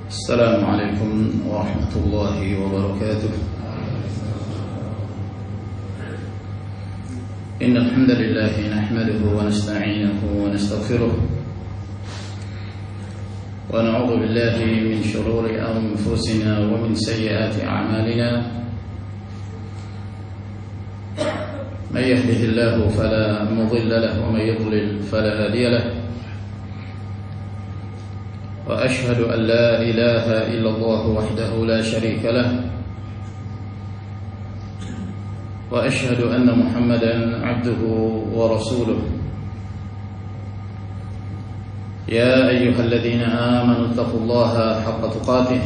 السلام عليكم ورحمة الله وبركاته. إن الحمد لله نحمده ونستعينه ونستغفره ونعوذ بالله من شرور أنفسنا ومن سيئات أعمالنا. من يهده الله فلا مضل له ومن يضلل فلا هادي له. وأشهد أن لا إله إلا الله وحده لا شريك له، وأشهد أن محمدا عبده ورسوله. يا أيها الذين آمنوا اتقوا الله حق تقاته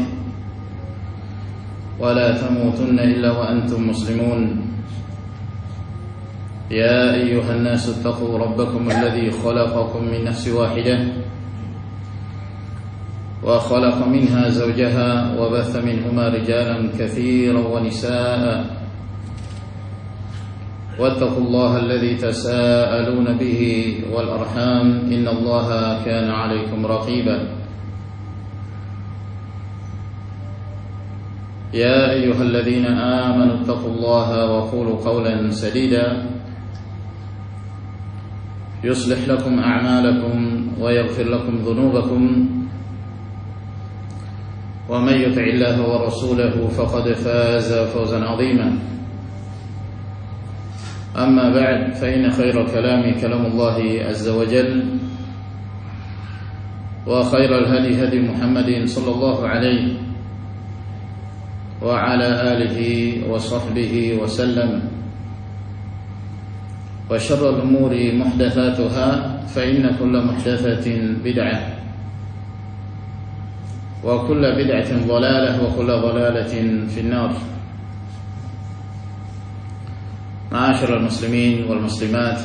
ولا تموتن إلا وأنتم مسلمون. يا أيها الناس اتقوا ربكم الذي خلقكم من نفس واحدة وخلق منها زوجها وبث منهما رجالا كثيرا ونساء. واتقوا الله الذي تساءلون به والأرحام إن الله كان عليكم رقيبا. يا أيها الذين آمنوا اتقوا الله وقولوا قولا سديدا يصلح لكم أعمالكم ويغفر لكم ذنوبكم، ومن يطع الله ورسوله فقد فاز فوزا عظيما. أما بعد، فإن خير الكلام كلام الله عز وجل، وخير الهدي هدي محمد صلى الله عليه وعلى آله وصحبه وسلم. وشر الأمور محدثاتها، فإن كل محدثة بدعة، وكل بدعة ضلالة، وكل ضلالة في النار. معاشر المسلمين والمسلمات،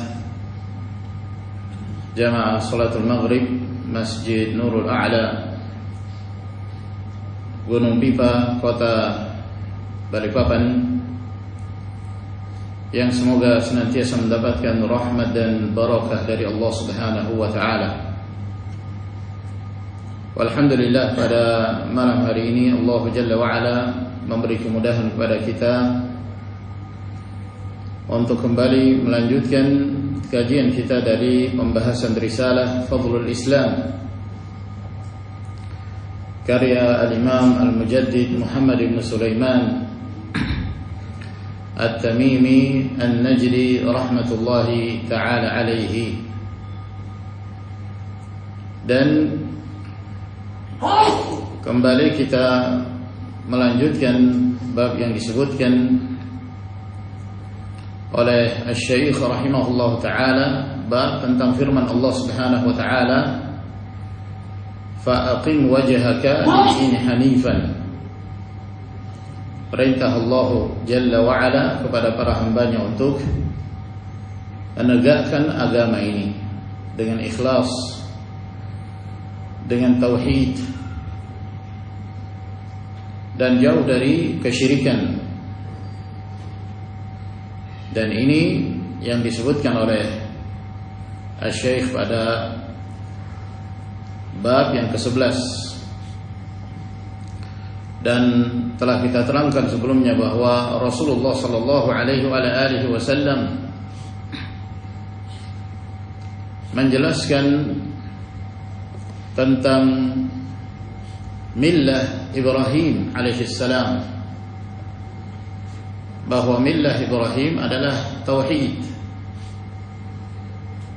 جماعة صلاة المغرب Masjid Nurul A'la, Gunung Pipa, Kota Balikpapan, yang semoga senantiasa mendapatkan rahmat dan barakah dari Allah Subhanahu wa ta'ala. Alhamdulillah, pada malam hari ini Allah Jalla wa'ala memberi kemudahan kepada kita untuk kembali melanjutkan kajian kita dari pembahasan risalah Fadlul Islam karya Al-Imam Al-Mujaddid Muhammad ibn Sulaiman At-Tamimi An-Najdi rahmatullahi ta'ala alaihi. Dan kembali kita melanjutkan bab yang disebutkan oleh Asy-Syaikh rahimahullah ta'ala, bab tentang firman Allah Subhanahu wa ta'ala, fa'aqim wajhaka lid-din hanifan. Perintah Allah Jalla wa'ala kepada para hambanya untuk menegakkan agama ini dengan ikhlas, dengan tauhid, dan jauh dari kesyirikan. Dan ini yang disebutkan oleh Asy-Syaikh pada bab yang ke-11. Dan telah kita terangkan sebelumnya bahwa Rasulullah sallallahu alaihi wasallam menjelaskan tentang millah Ibrahim alaihi salam, bahwa millah Ibrahim adalah tauhid,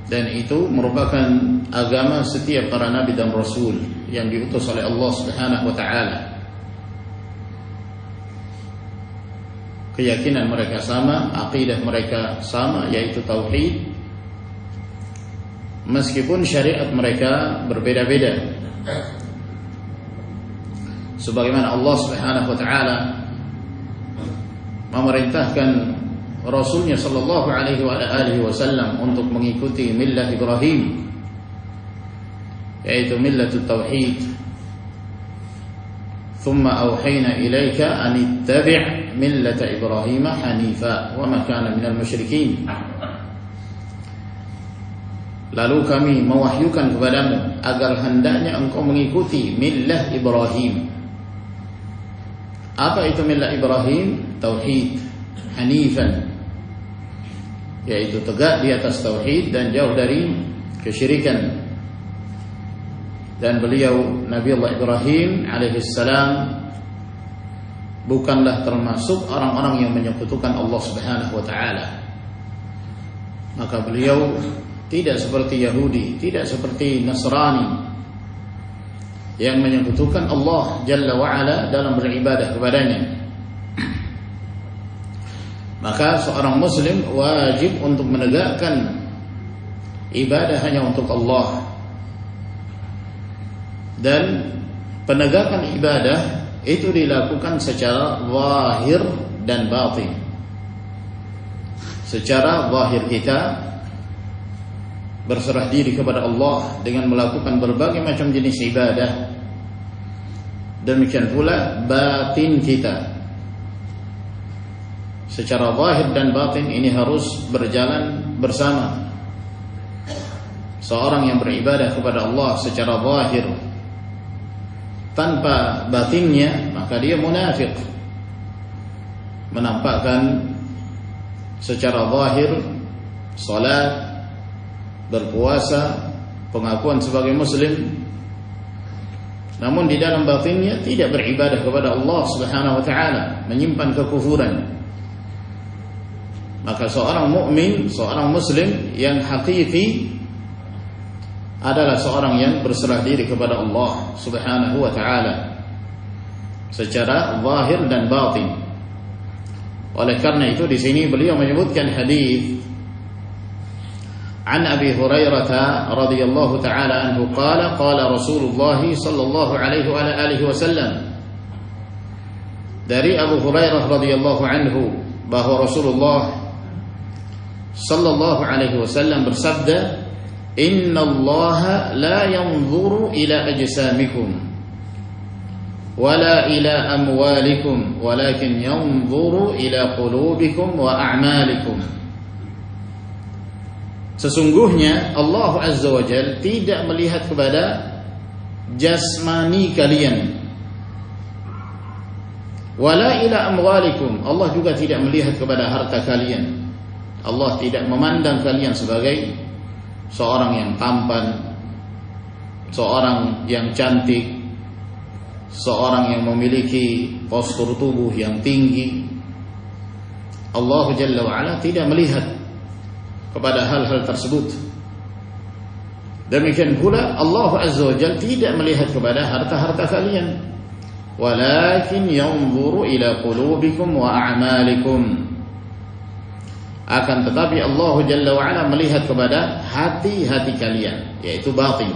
dan itu merupakan agama setiap para nabi dan rasul yang diutus oleh Allah Subhanahu wa ta'ala. Keyakinan mereka sama, akidah mereka sama, yaitu tauhid, meskipun syariat mereka berbeda-beda. Sebagaimana Allah Subhanahu wa ta'ala memerintahkan Rasulnya sallallahu alaihi wasallam untuk mengikuti millah Ibrahim, yaitu millatut tauhid. Thumma awhayna ilayka an ittabi' millata Ibrahim hanifa wa ma kana minal musyrikin. lalu kami mewahyukan kepadamu agar hendaknya engkau mengikuti millah Ibrahim. Apa itu millah Ibrahim? Tauhid, hanifan, yaitu tegak di atas tauhid dan jauh dari kesyirikan. Dan beliau Nabi Allah Ibrahim alaihissalam bukanlah termasuk orang-orang yang menyekutukan Allah Subhanahu wa taala. Maka beliau tidak seperti Yahudi, tidak seperti Nasrani yang menyekutukan Allah Jalla wa Ala dalam beribadah kepadanya. Maka seorang muslim wajib untuk menegakkan ibadah hanya untuk Allah. Dan penegakan ibadah itu dilakukan secara zahir dan batin. Secara zahir kita berserah diri kepada Allah dengan melakukan berbagai macam jenis ibadah. Demikian pula batin kita, secara zahir dan batin ini harus berjalan bersama. Seorang yang beribadah kepada Allah secara zahir tanpa batinnya, maka dia munafik. Menampakkan secara zahir salat, berpuasa, pengakuan sebagai muslim, namun di dalam batinnya tidak beribadah kepada Allah Subhanahu wa taala, menyimpan kekufuran. Maka seorang mukmin, seorang muslim yang hakiki adalah seorang yang berserah diri kepada Allah Subhanahu wa taala secara zahir dan batin. Oleh karena itu di sini beliau menyebutkan hadis an Abi Hurairah radhiyallahu taala anhu qala qala Rasulullah sallallahu alaihi wa alihi wasallam. Dari Abu Hurairah radhiyallahu anhu bahwa Rasulullah sallallahu alaihi wasallam bersabda, Inna Allah la yanzuru ila ajsamikum wala ila amwalikum walakin yanzuru ila qulubikum wa a'malikum. Sesungguhnya Allah Azza wa Jalla tidak melihat kepada jasmani kalian, wala ila amwalikum, Allah juga tidak melihat kepada harta kalian. Allah tidak memandang kalian sebagai seorang yang tampan, seorang yang cantik, seorang yang memiliki postur tubuh yang tinggi. Allah Jalla wa'ala tidak melihat kepada hal-hal tersebut. Demikian pula Allah Azza wa Jalla tidak melihat kepada harta-harta kalian, walakin yanzuru ila qulubikum wa a'malikum. Akan tetapi Allah Jalla wa'ala melihat kepada hati-hati kalian, yaitu batin,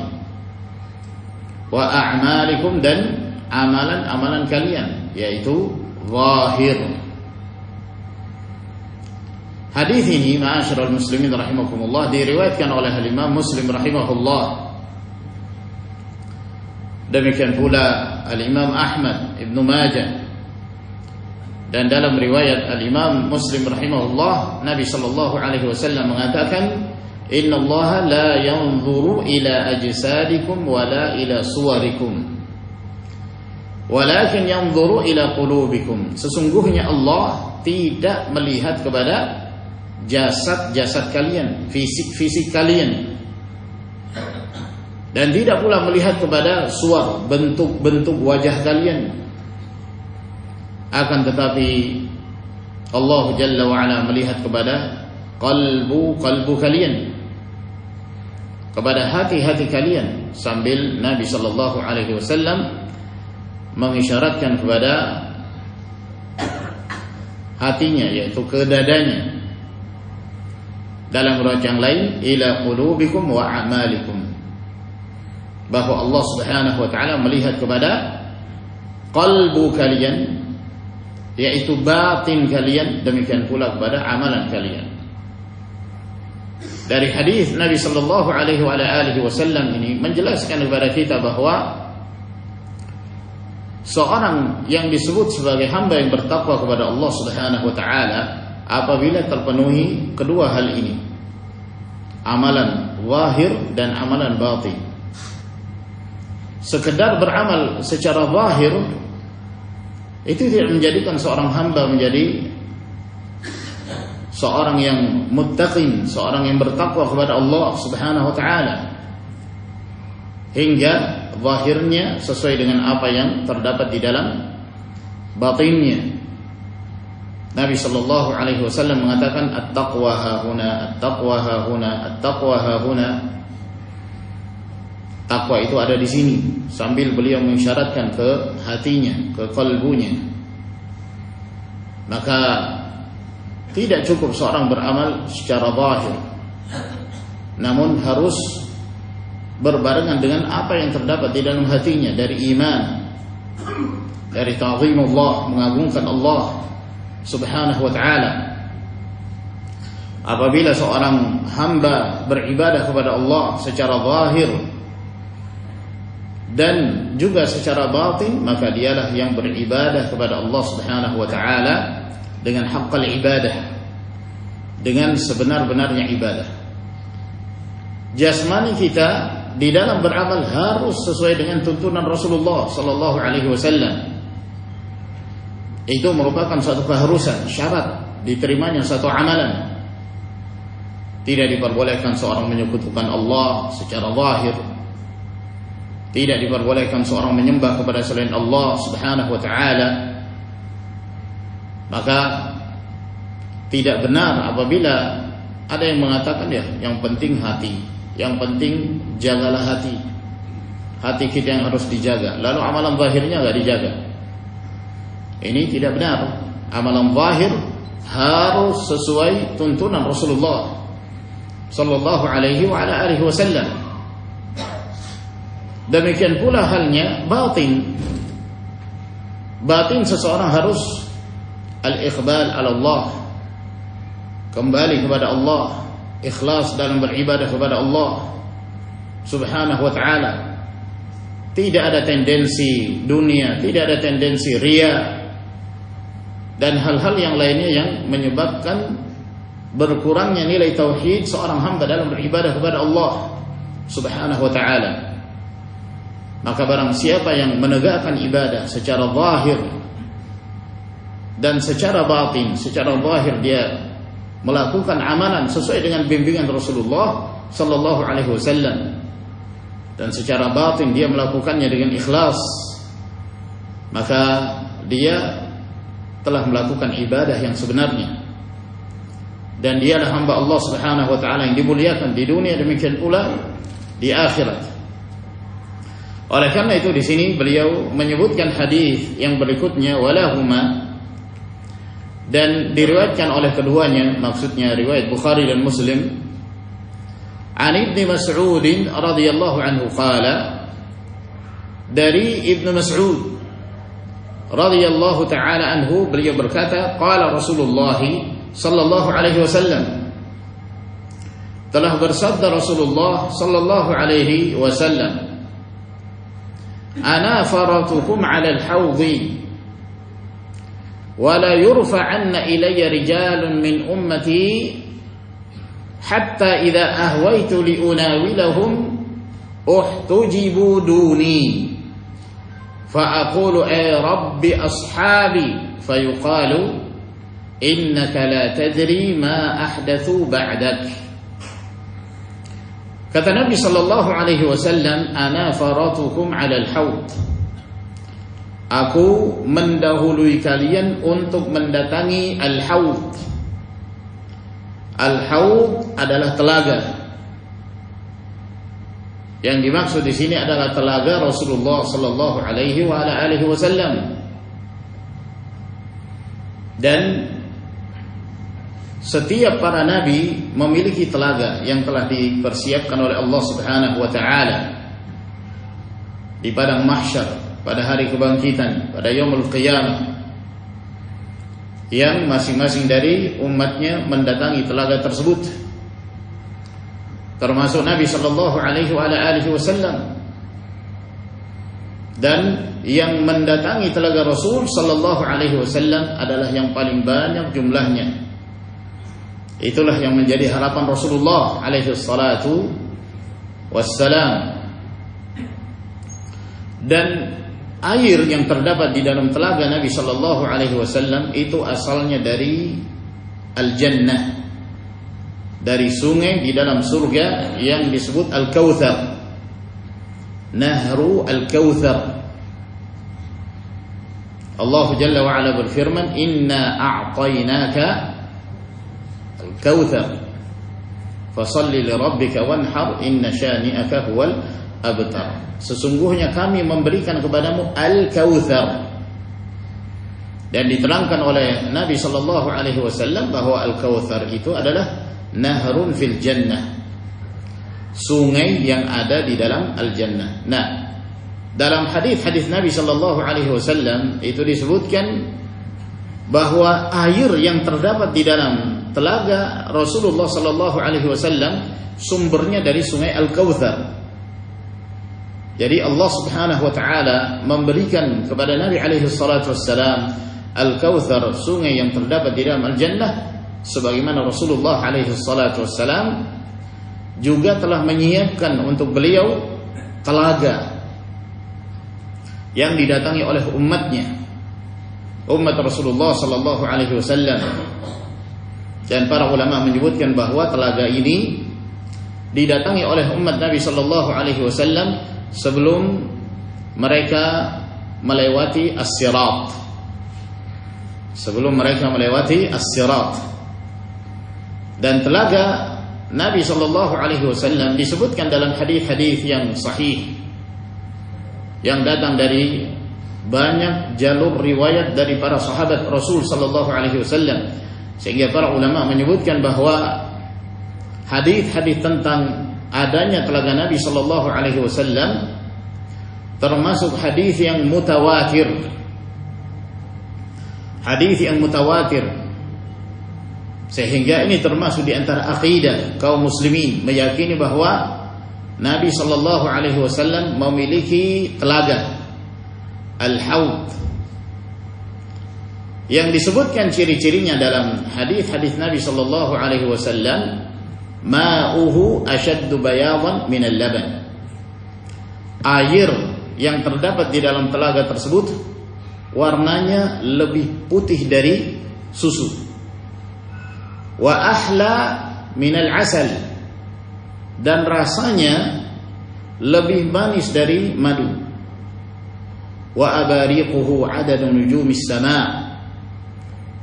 wa a'malikum, dan amalan-amalan kalian, yaitu zahir. Hadis ini ma'asyiral muslimin rahimakumullah diriwayatkan oleh Imam Muslim rahimahullah. Demikian pula Al-Imam Ahmad Ibn Majah. Dan dalam riwayat Al-Imam Muslim rahimahullah, Nabi sallallahu alaihi wasallam mengatakan, Inna Allah la yanzuru ila ajsadikum wala ila suwarikum walakin yanzuru ila qulubikum. Sesungguhnya Allah tidak melihat kepada jasad-jasad kalian, fisik-fisik kalian, dan tidak pula melihat kepada suar, bentuk-bentuk wajah kalian. Akan tetapi Allah Jalla wa'ala melihat kepada qalbu kalian, kepada hati-hati kalian. Sambil Nabi sallallahu alaihi wasallam mengisyaratkan kepada hatinya, yaitu ke dadanya. Dalam riwayat yang lain, ila qulubikum wa a'malikum, bahwa Allah Subhanahu wa taala melihat kepada qalbu kalian, yaitu batin kalian, demikian pula kepada amalan kalian. Dari hadis Nabi sallallahu alaihi wa alihi wasallam ini menjelaskan kepada kita bahwa seorang yang disebut sebagai hamba yang bertakwa kepada Allah Subhanahu wa taala apabila terpenuhi kedua hal ini, amalan zahir dan amalan batin. Sekedar beramal secara zahir itu tidak menjadikan seorang hamba menjadi seorang yang muttaqin, seorang yang bertakwa kepada Allah Subhanahu wa taala, hingga zahirnya sesuai dengan apa yang terdapat di dalam batinnya. Nabi sallallahu alaihi wasallam mengatakan at-taqwa hahuna, at-taqwa hahuna, at-taqwa hahuna. Takwa itu ada di sini, sambil beliau mengisyaratkan ke hatinya, ke kalbunya. Maka tidak cukup seorang beramal secara zahir, namun harus berbarengan dengan apa yang terdapat di dalam hatinya dari iman, dari ta'zimullah, mengagungkan Allah Subhanahu wa ta'ala. Apabila seorang hamba beribadah kepada Allah secara zahir dan juga secara batin, maka dialah yang beribadah kepada Allah Subhanahu wa ta'ala dengan haqqal ibadah, dengan sebenar-benarnya ibadah. Jasmani kita di dalam beramal harus sesuai dengan tuntunan Rasulullah sallallahu alaihi wasallam. Itu merupakan suatu keharusan, syarat diterimanya satu amalan. Tidak diperbolehkan seorang menyekutukan Allah secara zahir. Tidak diperbolehkan seorang menyembah kepada selain Allah Subhanahu wa ta'ala. Maka tidak benar apabila ada yang mengatakan ya, yang penting hati, yang penting jagalah hati. Hati kita yang harus dijaga, lalu amalan zahirnya enggak dijaga. Ini tidak benar. Amalan zahir harus sesuai tuntunan Rasulullah sallallahu alaihi wa ala alihi wasallam. Demikian pula halnya batin. Batin seseorang harus al-iqbal ala Allah, kembali kepada Allah, ikhlas dalam beribadah kepada Allah Subhanahu wa ta'ala. Tidak ada tendensi dunia, tidak ada tendensi riya dan hal-hal yang lainnya yang menyebabkan berkurangnya nilai tauhid seorang hamba dalam beribadah kepada Allah Subhanahu wa ta'ala. Maka barang siapa yang menegakkan ibadah secara zahir dan secara batin, secara zahir dia melakukan amalan sesuai dengan bimbingan Rasulullah sallallahu alaihi wasallam, dan secara batin dia melakukannya dengan ikhlas, maka dia telah melakukan ibadah yang sebenarnya, dan dialah hamba Allah Subhanahu wa taala yang dimuliakan di dunia, demikian pula di akhirat. Oleh karena itu di sini beliau menyebutkan hadis yang berikutnya, walahuma, dan diriwayatkan oleh keduanya, maksudnya riwayat Bukhari dan Muslim, an Ibnu Mas'ud radhiyallahu anhu qala, dari Ibnu Mas'ud radhiyallahu taala anhu beliau berkata, qala Rasulullah sallallahu alaihi wasallam, telah bersabda Rasulullah sallallahu alaihi wasallam, ana faratukum 'ala al-hawdhi wa la yurfa'anna ilayya rijalun min ummati hatta idza ahwaitu li unawilahum uhtujibu duni fa aqulu ay rabbi ashabi fayuqalu innaka la tadri ma ahdathu ba'dak. Kata Nabi sallallahu alaihi wasallam, ana faratukum 'alal haud. Aku mendahului kalian untuk mendatangi al-haud. Al-haud adalah telaga. Yang dimaksud di sini adalah telaga Rasulullah sallallahu alaihi wa ala alihi wasallam. Dan setiap para nabi memiliki telaga yang telah dipersiapkan oleh Allah Subhanahu wa taala di padang mahsyar pada hari kebangkitan, pada yaumul qiyamah, yang masing-masing dari umatnya mendatangi telaga tersebut, termasuk Nabi sallallahu alaihi wa alihi wasallam. Dan yang mendatangi telaga Rasul sallallahu alaihi wasallam adalah yang paling banyak jumlahnya. Itulah yang menjadi harapan Rasulullah alaihi salatu wassalam. Dan air yang terdapat di dalam telaga Nabi sallallahu alaihi wasallam itu asalnya dari al-jannah, dari sungai di dalam surga yang disebut Al-Kautsar, Nahru Al-Kautsar. Allah Jalla wa Ala berfirman, "Inna a'tainaka al-kautsar fasalli li rabbika wanhar inna syani'aka huwal abtar." Sesungguhnya kami memberikan kepadamu al-kautsar. Dan diterangkan oleh Nabi sallallahu alaihi wasallam bahwa al-kautsar itu adalah nahrun fil jannah, sungai yang ada di dalam al-jannah. Nah, dalam hadis-hadis Nabi sallallahu alaihi wasallam itu disebutkan bahwa air yang terdapat di dalam telaga Rasulullah sallallahu alaihi wasallam sumbernya dari sungai Al-Kautsar. Jadi Allah Subhanahu wa taala memberikan kepada Nabi alaihi salatu wassalam Al-Kautsar, sungai yang terdapat di dalam al-jannah, sebagaimana Rasulullah alaihi salatu wassalam juga telah menyiapkan untuk beliau telaga yang didatangi oleh umatnya, umat Rasulullah sallallahu alaihi wasallam. Dan para ulama menyebutkan bahwa telaga ini didatangi oleh umat Nabi sallallahu alaihi wasallam sebelum mereka melewati as-sirat. Sebelum mereka melewati as-sirat. Dan telaga Nabi sallallahu alaihi wasallam disebutkan dalam hadis-hadis yang sahih yang datang dari banyak jalur riwayat dari para sahabat Rasul sallallahu alaihi wasallam, sehingga para ulama menyebutkan bahwa hadis-hadis tentang adanya telaga Nabi sallallahu alaihi wasallam termasuk hadis yang mutawatir. Hadis yang mutawatir, sehingga ini termasuk di antara akidah kaum muslimin, meyakini bahwa Nabi sallallahu alaihi wasallam memiliki telaga Al-Haud yang disebutkan ciri-cirinya dalam hadis-hadis Nabi sallallahu alaihi wasallam, ma'uhu ashaddu bayadan min al-laban. Air yang terdapat di dalam telaga tersebut warnanya lebih putih dari susu. Wa ahla min al-asal, dan rasanya lebih manis dari madu. Wa abariquhu adadu nujumis sama,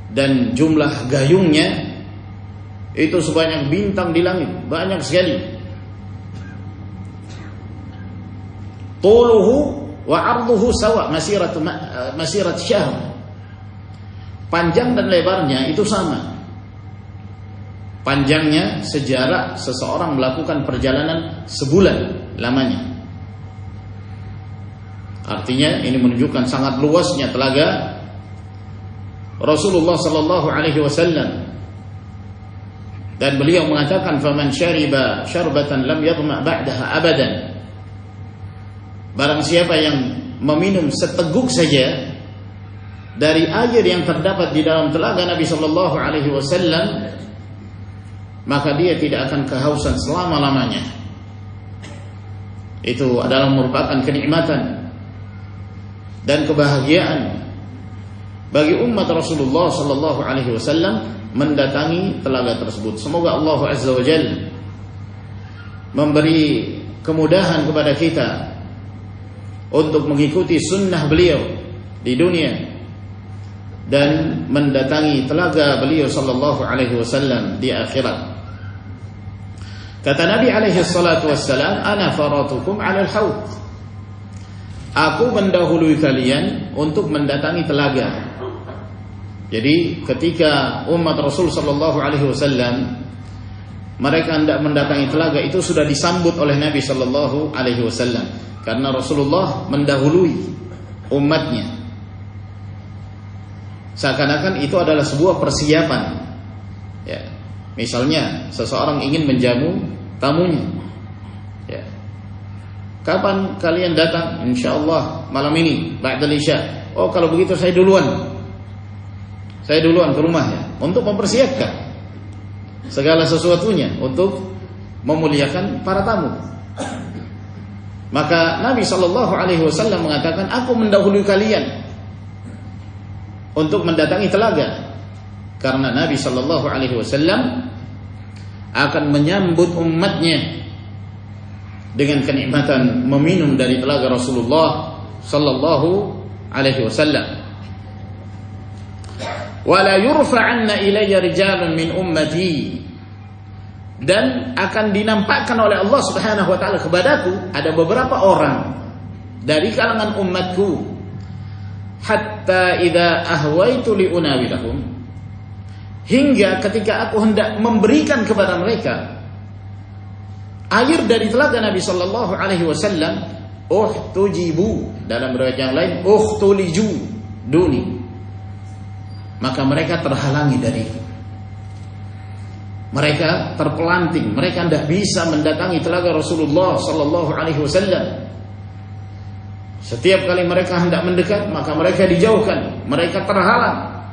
dan jumlah gayungnya itu sebanyak bintang di langit, banyak sekali. Tuluhu wa arduhu sawa masirat syahr, panjang dan lebarnya itu sama. Panjangnya sejarak seseorang melakukan perjalanan sebulan lamanya. Artinya ini menunjukkan sangat luasnya telaga Rasulullah sallallahu alaihi wasallam. Dan beliau mengatakan, faman syariba syarbatan lam yadhma ba'daha abadan. Barang siapa yang meminum seteguk saja dari air yang terdapat di dalam telaga Nabi sallallahu alaihi wasallam, maka dia tidak akan kehausan selama-lamanya. Itu adalah merupakan kenikmatan dan kebahagiaan bagi umat Rasulullah sallallahu alaihi wasallam mendatangi telaga tersebut. Semoga Allah Azza wa Jalla memberi kemudahan kepada kita untuk mengikuti sunnah beliau di dunia dan mendatangi telaga beliau sallallahu alaihi wasallam di akhirat. Kata Nabi alaihi salatu wassalam, ana faratukum 'alal haud. Aku mendahului kalian untuk mendatangi telaga. Jadi ketika umat Rasul sallallahu alaihi wasallam mereka hendak mendatangi telaga, itu sudah disambut oleh Nabi sallallahu alaihi wasallam karena Rasulullah mendahului umatnya. Seakan-akan itu adalah sebuah persiapan. Ya. Misalnya seseorang ingin menjamu tamunya. Ya. Kapan kalian datang? Insyaallah malam ini ba'dal isya. Oh, kalau begitu saya duluan ke rumahnya untuk mempersiapkan segala sesuatunya untuk memuliakan para tamu. Maka Nabi sallallahu alaihi wasallam mengatakan, aku mendahului kalian untuk mendatangi telaga, karena Nabi sallallahu alaihi wasallam akan menyambut umatnya dengan kenikmatan meminum dari telaga Rasulullah sallallahu alaihi wasallam. Wala yurfa'anna ilayya rijalun min ummati, dan akan dinampakkan oleh Allah Subhanahu wa taala kepadaku ada beberapa orang dari kalangan umatku, hatta idza ahwaitu li unawilahum, hingga ketika aku hendak memberikan kepada mereka air dari telaga Nabi sallallahu alaihi wasallam, uhtujibu, dalam riwayat yang lain uhtuliju duni, maka mereka terhalangi dariku. Mereka terpelanting, mereka tidak bisa mendatangi telaga Rasulullah sallallahu alaihi wasallam. Setiap kali mereka hendak mendekat, maka mereka dijauhkan, mereka terhalang.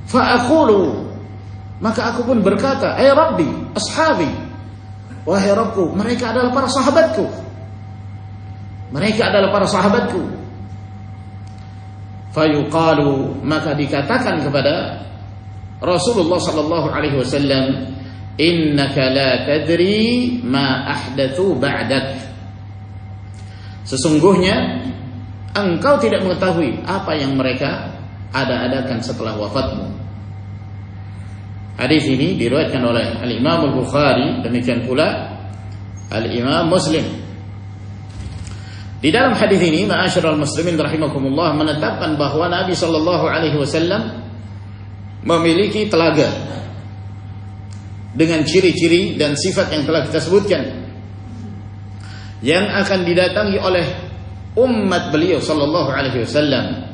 Fa aqulu, maka aku pun berkata, ay Rabbi, ashabi, wahai Rabbku, mereka adalah para sahabatku. Mereka adalah para sahabatku. Fayuqalu, maka dikatakan kepada Rasulullah sallallahu alaihi wasallam, innaka la tadri ma ahdatsu ba'dak. Sesungguhnya engkau tidak mengetahui apa yang mereka ada-adakan setelah wafatmu. Hadis ini diriwayatkan oleh Al-Imam Al-Bukhari, demikian pula Al-Imam Muslim. Di dalam hadis ini, ma'asyiral muslimin rahimakumullah, menetapkan bahwa Nabi sallallahu alaihi wasallam memiliki telaga dengan ciri-ciri dan sifat yang telah kita sebutkan, yang akan didatangi oleh umat beliau sallallahu alaihi wasallam.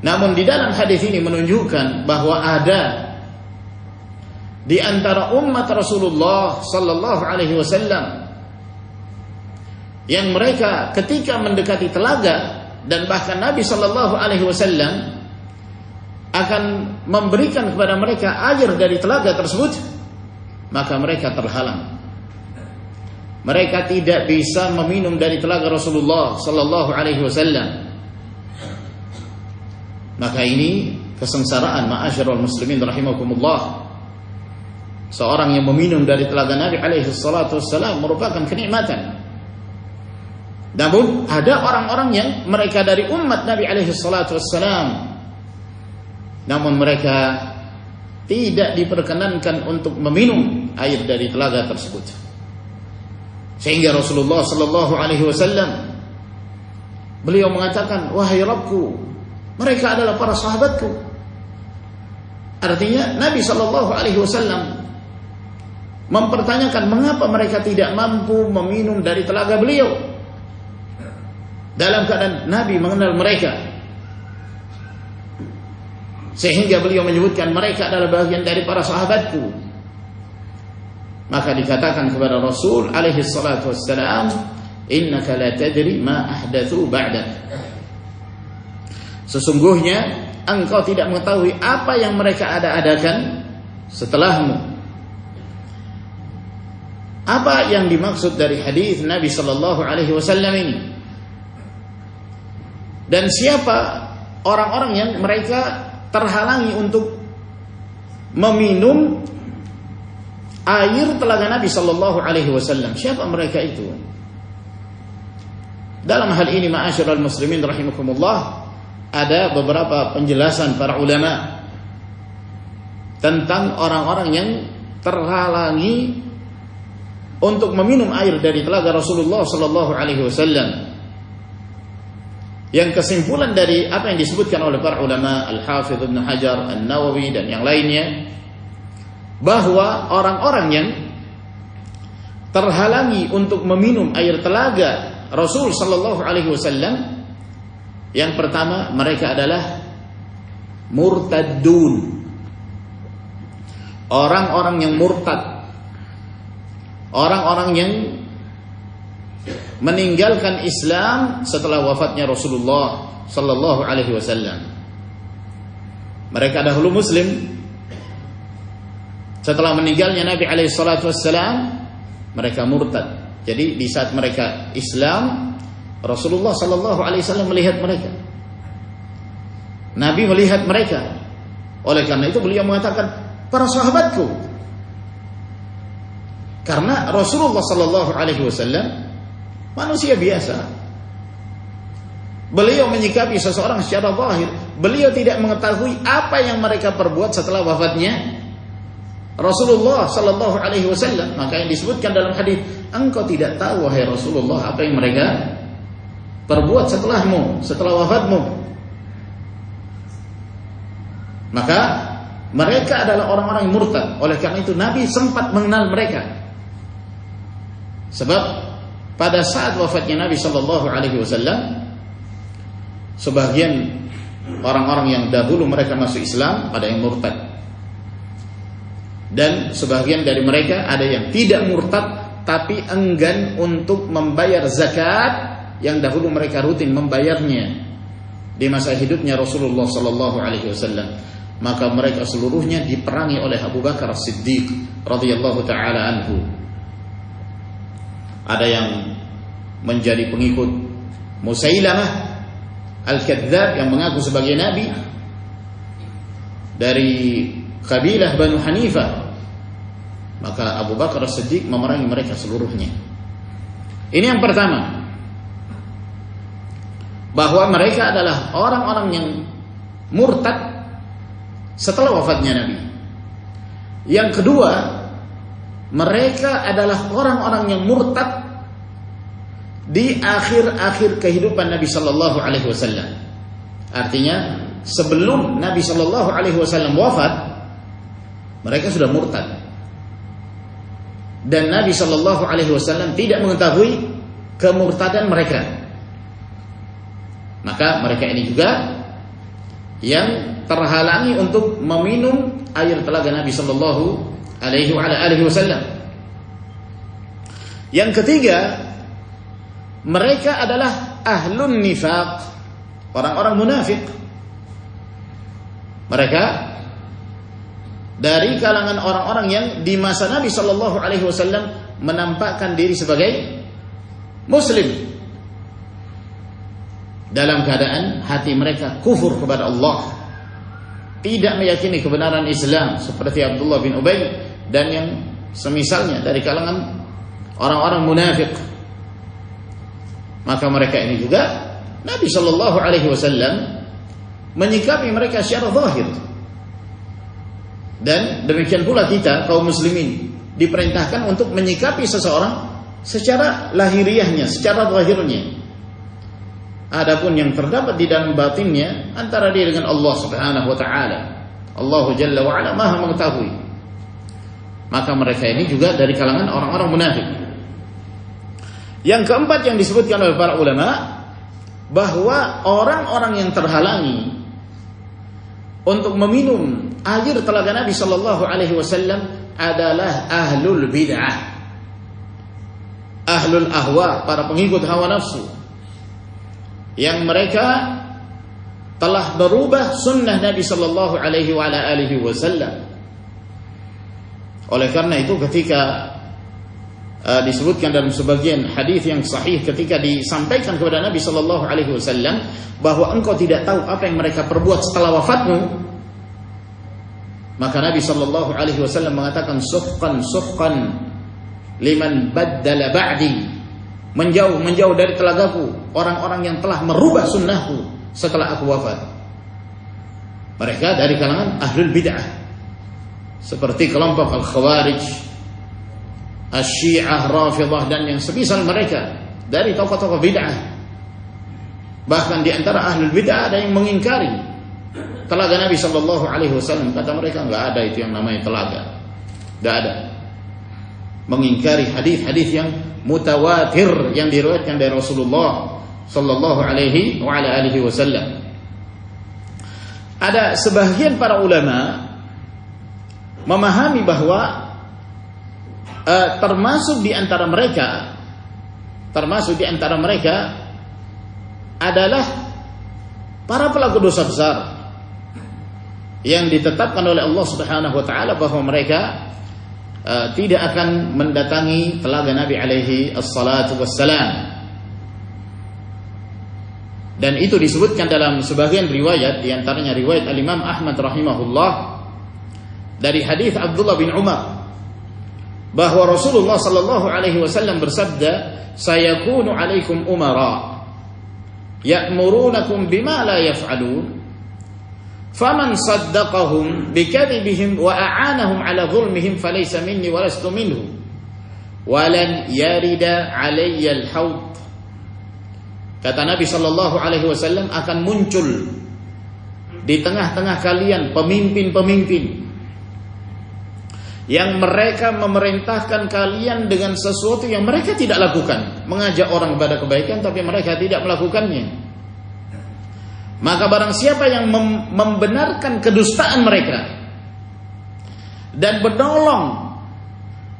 Namun di dalam hadis ini menunjukkan bahwa ada di antara umat Rasulullah sallallahu alaihi wasallam yang mereka ketika mendekati telaga, dan bahkan Nabi sallallahu alaihi wasallam akan memberikan kepada mereka air dari telaga tersebut, maka mereka terhalang. Mereka tidak bisa meminum dari telaga Rasulullah sallallahu alaihi wasallam. Maka ini kesengsaraan, ma'asyiral muslimin rahimakumullah. Seorang yang meminum dari telaga Nabi alaihi salatu wassalam merupakan kenikmatan. Namun ada orang-orang yang mereka dari umat Nabi alaihi salatu wassalam, namun mereka tidak diperkenankan untuk meminum air dari telaga tersebut. Sehingga Rasulullah sallallahu alaihi wasallam beliau mengatakan, wahai Rabbku, mereka adalah para sahabatku. Artinya Nabi sallallahu alaihi wasallam mempertanyakan mengapa mereka tidak mampu meminum dari telaga beliau, dalam keadaan Nabi mengenal mereka. Sehingga beliau menyebutkan mereka adalah bagian dari para sahabatku. Maka dikatakan kepada Rasul alaihi salatu wassalam, innaka la tadri ma ahdatsu ba'dak. Sesungguhnya engkau tidak mengetahui apa yang mereka ada-adakan setelahmu. Apa yang dimaksud dari hadis Nabi sallallahu alaihi wasallam ini? Dan siapa orang-orang yang mereka terhalangi untuk meminum air telaga Nabi sallallahu alaihi wasallam? Siapa mereka itu? Dalam hal ini, ma'asyiral muslimin rahimakumullah, ada beberapa penjelasan para ulama tentang orang-orang yang terhalangi untuk meminum air dari telaga Rasulullah sallallahu alaihi wasallam. Yang kesimpulan dari apa yang disebutkan oleh para ulama, Al-Hafidz Ibnu Hajar, An-Nawawi dan yang lainnya, bahwa orang-orang yang terhalangi untuk meminum air telaga Rasul sallallahu alaihi wasallam, yang pertama mereka adalah murtaddun. Orang-orang yang murtad, orang-orang yang meninggalkan Islam setelah wafatnya Rasulullah sallallahu alaihi wasallam. Mereka dahulu muslim, Setelah meninggalnya Nabi SAW, mereka murtad. Jadi di saat mereka Islam, Rasulullah SAW melihat mereka. Nabi melihat mereka. Oleh karena itu beliau mengatakan, para sahabatku. Karena Rasulullah SAW manusia biasa. Beliau menyikapi seseorang secara zahir. Beliau tidak mengetahui apa yang mereka perbuat setelah wafatnya Rasulullah sallallahu alaihi wasallam. Maka yang disebutkan dalam hadis, engkau tidak tahu wahai Rasulullah apa yang mereka perbuat setelahmu, setelah wafatmu. Maka mereka adalah orang-orang yang murtad. Oleh karena itu Nabi sempat mengenal mereka. Sebab pada saat wafatnya Nabi sallallahu alaihi wasallam, sebagian orang-orang yang dahulu mereka masuk Islam pada yang murtad. Dan sebagian dari mereka ada yang tidak murtad tapi enggan untuk membayar zakat yang dahulu mereka rutin membayarnya di masa hidupnya Rasulullah sallallahu alaihi wasallam. Maka mereka seluruhnya diperangi oleh Abu Bakar As-Siddiq radhiyallahu taala anhu. Ada yang menjadi pengikut Musailamah Al-Kadzdzab yang mengaku sebagai nabi dari kabilah Banu Hanifah. Maka Abu Bakar As-Siddiq memerangi mereka seluruhnya. Ini yang pertama, bahwa mereka adalah orang-orang yang murtad setelah wafatnya Nabi. Yang kedua, mereka adalah orang-orang yang murtad di akhir-akhir kehidupan Nabi Sallallahu Alaihi Wasallam. Artinya sebelum Nabi Sallallahu Alaihi Wasallam wafat, mereka sudah murtad. Dan Nabi Sallallahu Alaihi Wasallam tidak mengetahui kemurtadan mereka. Maka mereka ini juga yang terhalangi untuk meminum air telaga Nabi Sallallahu Alaihi Wasallam. Yang ketiga, mereka adalah ahlun nifaq, orang-orang munafik. Mereka dari kalangan orang-orang yang di masa Nabi Sallallahu Alaihi Wasallam menampakkan diri sebagai Muslim, dalam keadaan hati mereka kufur kepada Allah, tidak meyakini kebenaran Islam, seperti Abdullah bin Ubay dan yang semisalnya dari kalangan orang-orang munafik. Maka mereka ini juga Nabi Sallallahu Alaihi Wasallam menyikapi mereka secara zahir. Dan demikian pula kita kaum muslimin diperintahkan untuk menyikapi seseorang secara lahiriahnya, secara zahirnya. Adapun yang terdapat di dalam batinnya antara dia dengan Allah Subhanahu wa taala, Allah Jalla wa ala Maha mengetahui. Maka mereka ini juga dari kalangan orang-orang munafik. Yang keempat yang disebutkan oleh para ulama, bahwa orang-orang yang terhalangi untuk meminum air telaga Nabi Sallallahu Alaihi Wasallam adalah ahlul bid'ah, ahlul ahwa, para pengikut hawa nafsu, yang mereka telah berubah sunnah Nabi Sallallahu Alaihi Wasallam. Oleh karena itu ketika disebutkan dalam sebagian hadis yang sahih, ketika disampaikan kepada Nabi Sallallahu Alaihi Wasallam bahwa engkau tidak tahu apa yang mereka perbuat setelah wafatmu, maka Nabi Sallallahu Alaihi Wasallam mengatakan, suhqan liman baddala ba'di, menjauh dari telagaku orang-orang yang telah merubah sunnahku setelah aku wafat. Mereka dari kalangan ahlul bid'ah, seperti kelompok al-Khawarij, Asy-Syiah, Rafidhah dan yang semisal mereka dari tokoh-tokoh bid'ah. Bahkan di antara ahlul bid'ah ada yang mengingkari telaga Nabi Sallallahu Alaihi Wasallam. Kata mereka, nggak ada itu yang namanya telaga, nggak ada. Mengingkari hadis-hadis yang mutawatir yang diriwayatkan dari Rasulullah Sallallahu Alaihi Wasallam. Ada sebagian para ulama memahami bahwa termasuk di antara mereka adalah para pelaku dosa besar yang ditetapkan oleh Allah Subhanahu wa taala bahwa mereka tidak akan mendatangi telaga Nabi alaihi assalatu wassalam. Dan itu disebutkan dalam sebagian riwayat, di antaranya riwayat Al-Imam Ahmad rahimahullah dari hadis Abdullah bin Umar, bahwa Rasulullah sallallahu alaihi wasallam bersabda, "Sayakunu alaikum umara ya'murunakum bima la yaf'alun, faman saddaqahum bikadzibihim wa a'anahum ala dhulmihim falaysa minni wa lastu minhu, wa lan yarida 'alayya al-haud." Kata Nabi sallallahu alaihi wasallam, akan muncul di tengah-tengah kalian pemimpin-pemimpin yang mereka memerintahkan kalian dengan sesuatu yang mereka tidak lakukan, mengajak orang kepada kebaikan tapi mereka tidak melakukannya. Maka barang siapa yang membenarkan kedustaan mereka dan menolong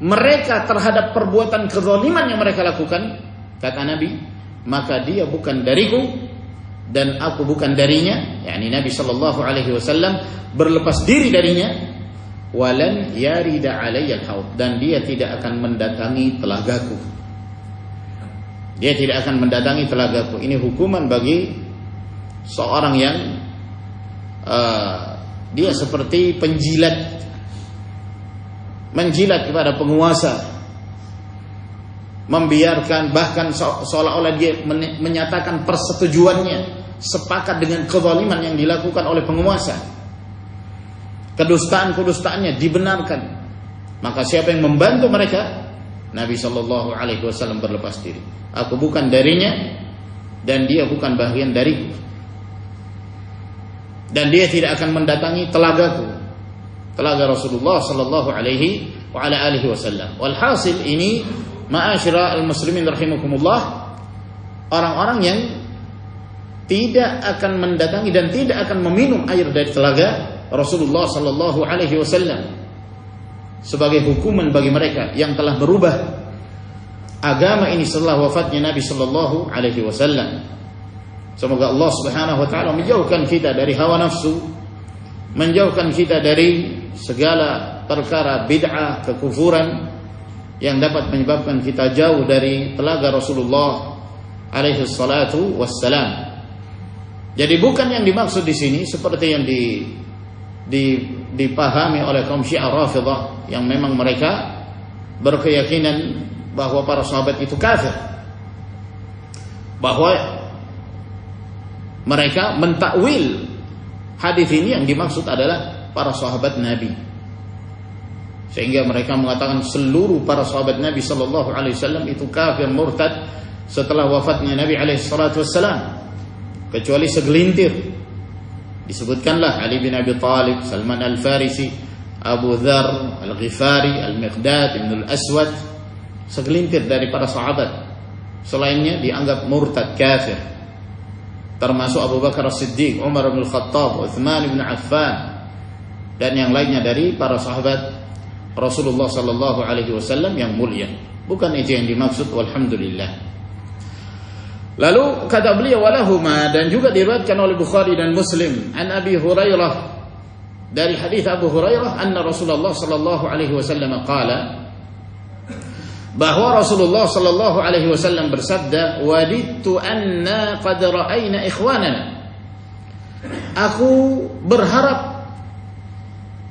mereka terhadap perbuatan kezaliman yang mereka lakukan, kata Nabi, maka dia bukan dariku dan aku bukan darinya. yakni Nabi sallallahu alaihi wasallam berlepas diri darinya. Walan yarida alayyal haud, dan dia tidak akan mendatangi telagaku. Dia tidak akan mendatangi telagaku. Ini hukuman bagi seorang yang dia seperti penjilat, menjilat kepada penguasa, membiarkan, bahkan seolah-olah dia menyatakan persetujuannya, sepakat dengan kezaliman yang dilakukan oleh penguasa, kedustaan-kedustaannya dibenarkan. Maka siapa yang membantu mereka, Nabi sallallahu alaihi wasallam berlepas diri. Aku bukan darinya dan dia bukan bagian dariku, dan dia tidak akan mendatangi telagaku, telaga Rasulullah sallallahu alaihi wa ala alihi wasallam. Walhasil, ini ma'asyira al-muslimin rahimakumullah, orang-orang yang tidak akan mendatangi dan tidak akan meminum air dari telaga Rasulullah sallallahu alaihi wasallam sebagai hukuman bagi mereka yang telah berubah agama ini setelah wafatnya Nabi sallallahu alaihi wasallam. Semoga Allah Subhanahu wa taala menjauhkan kita dari hawa nafsu, menjauhkan kita dari segala perkara bid'ah, kekufuran yang dapat menyebabkan kita jauh dari telaga Rasulullah alaihi salatu wassalam. Jadi bukan yang dimaksud di sini seperti yang dipahami oleh kaum Syiah Rafidhah, yang memang mereka berkeyakinan bahwa para sahabat itu kafir, bahwa mereka mentakwil hadis ini yang dimaksud adalah para sahabat Nabi, sehingga mereka mengatakan seluruh para sahabat Nabi sallallahu alaihi wasallam itu kafir murtad setelah wafatnya Nabi alaihi salatu wassalam, kecuali segelintir. Disebutkanlah Ali bin Abi Thalib, Salman Al-Farisi, Abu Dzar Al-Ghifari, Al-Miqdad Ibn Al-Aswad, segelintir dari para sahabat. Selainnya dianggap murtad, kafir, termasuk Abu Bakar As-Siddiq, Umar bin Khattab, Uthman bin Affan, dan yang lainnya dari para sahabat Rasulullah sallallahu alaihi wasallam yang mulia. Bukan itu yang dimaksud, walhamdulillah. Lalu kata beliau, walahuma, dan juga diriwayatkan oleh Bukhari dan Muslim, an Abi Hurairah, dari hadis Abu Hurairah, anna Rasulullah sallallahu alaihi wasallam qala, bahwa Rasulullah sallallahu alaihi wasallam bersabda, wadidtu anna qad ra'ayna ikhwanana, aku berharap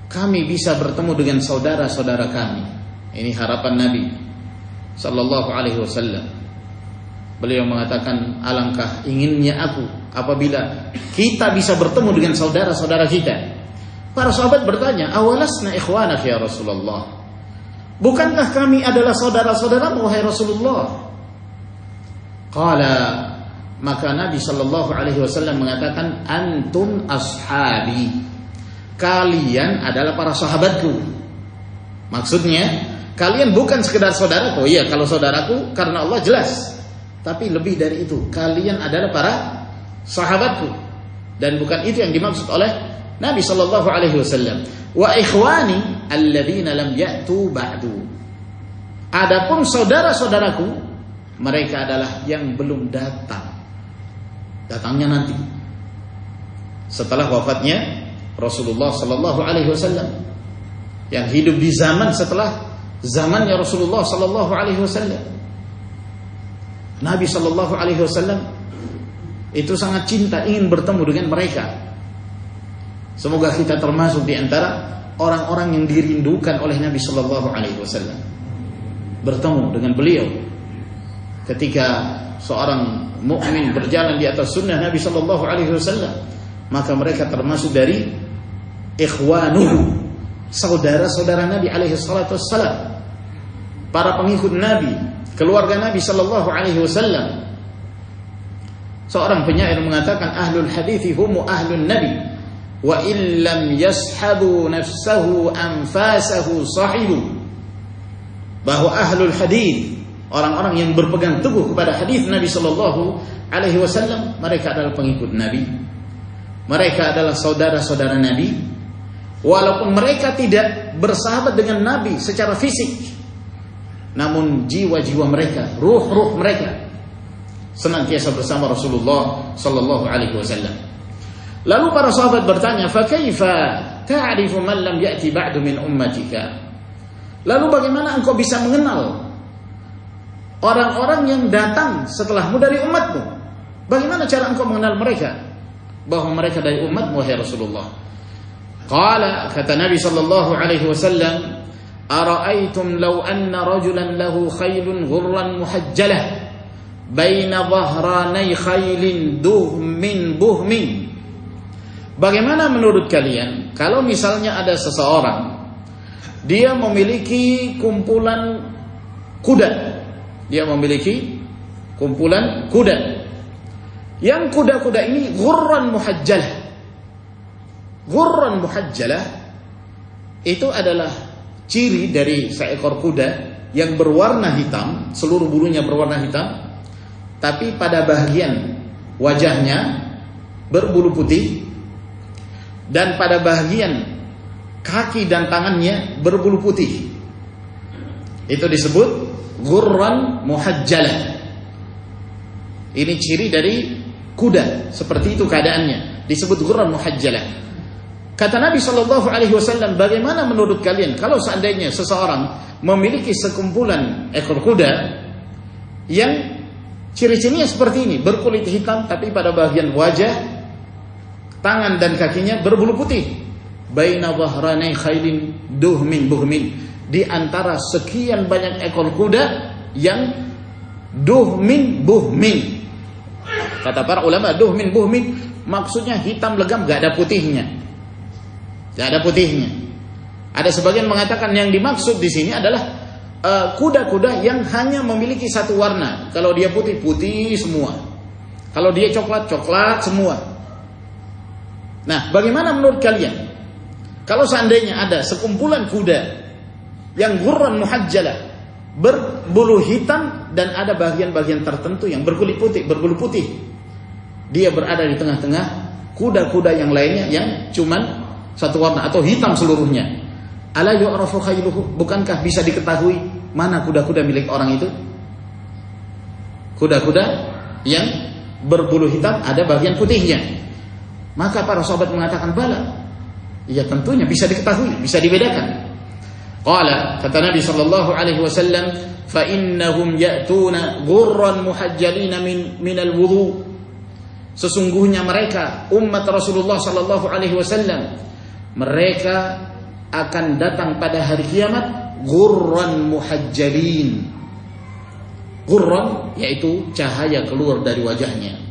kami bisa bertemu dengan saudara-saudara kami. Ini harapan Nabi sallallahu alaihi wasallam. Beliau mengatakan, alangkah inginnya aku apabila kita bisa bertemu dengan saudara-saudara kita. Para sahabat bertanya, awalasna ikhwanak ya Rasulullah, bukankah kami adalah saudara-saudaramu wahai Rasulullah? Qala, maka Nabi sallallahu alaihi wasallam mengatakan, antum ashabi, kalian adalah para sahabatku. Maksudnya, kalian bukan sekedar saudaraku. Iya, kalau saudaraku karena Allah jelas, tapi lebih dari itu, kalian adalah para sahabatku. Dan bukan itu yang dimaksud oleh Nabi sallallahu alaihi wasallam. Wa ikhwani alladzina lam ya'tu ba'du. Adapun saudara-saudaraku, mereka adalah yang belum datang. Datangnya nanti, setelah wafatnya Rasulullah sallallahu alaihi wasallam, yang hidup di zaman setelah zamannya Rasulullah sallallahu alaihi wasallam. Nabi sallallahu alaihi wasallam itu sangat cinta ingin bertemu dengan mereka. Semoga kita termasuk di antara orang-orang yang dirindukan oleh Nabi sallallahu alaihi wasallam. Bertemu dengan beliau. Ketika seorang mukmin berjalan di atas sunnah Nabi sallallahu alaihi wasallam, maka mereka termasuk dari ikhwanuhu, saudara-saudara Nabi alaihi salatu wassalam, para pengikut Nabi, keluarga Nabi sallallahu alaihi wasallam. Seorang penyair mengatakan ahlul hadithi humu ahlun nabi wa illam yashabu nafsahu anfasahu sahibu. Bahwa ahlul hadith, orang-orang yang berpegang teguh kepada hadis Nabi sallallahu alaihi wasallam, mereka adalah pengikut Nabi. Mereka adalah saudara-saudara Nabi. Walaupun mereka tidak bersahabat dengan Nabi secara fisik, namun jiwa-jiwa mereka, ruh-ruh mereka senantiasa bersama Rasulullah sallallahu alaihi wasallam. Lalu para sahabat bertanya, "Fa kaifa ta'rifu man lam ya'ti ba'du min ummatika?" Lalu bagaimana engkau bisa mengenal orang-orang yang datang setelahmu dari umatmu? Bagaimana cara engkau mengenal mereka bahwa mereka dari umatmu, wahai Rasulullah? Qala, kata Nabi sallallahu alaihi wasallam, "Ara'aitum law anna rajulan lahu khaylun ghurran muhajjalah baina dhahranai khaylin duhmin buhmin." Bagaimana menurut kalian kalau misalnya ada seseorang, dia memiliki kumpulan kuda. Dia memiliki kumpulan kuda. Yang kuda-kuda ini ghurran muhajjalah. Ghurran muhajjalah itu adalah ciri dari seekor kuda yang berwarna hitam, seluruh bulunya berwarna hitam, tapi pada bagian wajahnya berbulu putih, dan pada bagian kaki dan tangannya berbulu putih. Itu disebut ghurran muhajjalah. Ini ciri dari kuda, seperti itu keadaannya, disebut ghurran muhajjalah. Kata Nabi sallallahu alaihi wasallam, bagaimana menurut kalian kalau seandainya seseorang memiliki sekumpulan ekor kuda yang ciri-cirinya seperti ini, berkulit hitam tapi pada bagian wajah, tangan dan kakinya berbulu putih. Baina dhahranai khailin duhmin buhmin, di antara sekian banyak ekor kuda yang duhmin buhmin. Kata para ulama, duhmin buhmin maksudnya hitam legam, gak ada putihnya. Gak ada putihnya. Ada sebagian mengatakan yang dimaksud di sini adalah kuda-kuda yang hanya memiliki satu warna. Kalau dia putih, putih semua. Kalau dia coklat, coklat semua. Nah, bagaimana menurut kalian kalau seandainya ada sekumpulan kuda yang ghurran muhajjalah, berbulu hitam dan ada bagian-bagian tertentu yang berkulit putih, berbulu putih, dia berada di tengah-tengah kuda-kuda yang lainnya yang cuman satu warna atau hitam seluruhnya. Ala yu'rafu khailuhu, bukankah bisa diketahui mana kuda-kuda milik orang itu? Kuda-kuda yang berbulu hitam ada bagian putihnya. Maka para sahabat mengatakan, bala, ya tentunya bisa diketahui, bisa dibedakan. Qala, kata Nabi sallallahu alaihi wasallam, fa innahum ya'tuna ghurran muhajjalina min al-wudu. Sesungguhnya mereka umat Rasulullah sallallahu alaihi wasallam, mereka akan datang pada hari kiamat ghurran muhajjalin. Ghurran yaitu cahaya keluar dari wajahnya.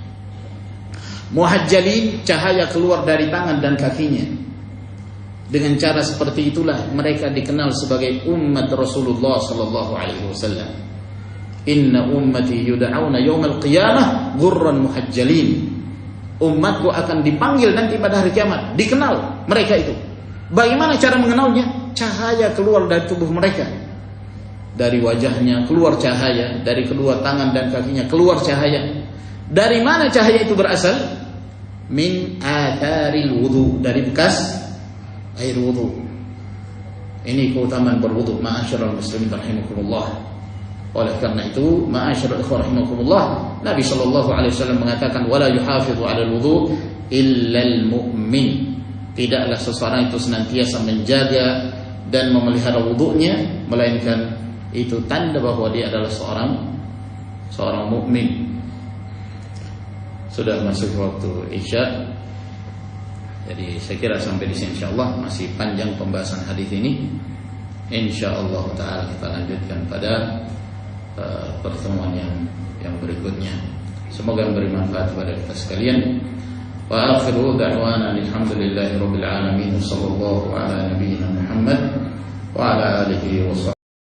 Muhajjalin cahaya keluar dari tangan dan kakinya. Dengan cara seperti itulah mereka dikenal sebagai umat Rasulullah sallallahu alaihi wasallam. Inna ummati yud'auna yaumal qiyamah ghurran muhajjalin. Umatku akan dipanggil nanti pada hari kiamat, dikenal mereka itu. Bagaimana cara mengenalnya? Cahaya keluar dari tubuh mereka. Dari wajahnya keluar cahaya, dari kedua tangan dan kakinya keluar cahaya. Dari mana cahaya itu berasal? Min atharil wudu, dari bekas air wudu. Ini keutamaan berwudu, ma'asyiral muslimin rahimakumullah. Oleh karena itu, ma'asyiral ikhwan rahimakumullah, Nabi sallallahu alaihi wasallam mengatakan, wala yuhafidhu 'alal wudu illa al-mu'min. Tidaklah seseorang itu senantiasa menjaga dan memelihara wudunya, melainkan itu tanda bahwa dia adalah seorang mukmin. Sudah masuk waktu Isya. Jadi saya kira sampai di sini insyaallah, masih panjang pembahasan hadis ini. Insyaallah taala kita lanjutkan pada pertemuan yang berikutnya. Semoga memberi manfaat kepada kita sekalian. Wa akhiru da'wana alhamdulillahirabbil alamin. Sallallahu ala nabiyyina Muhammad wa ala alihi wa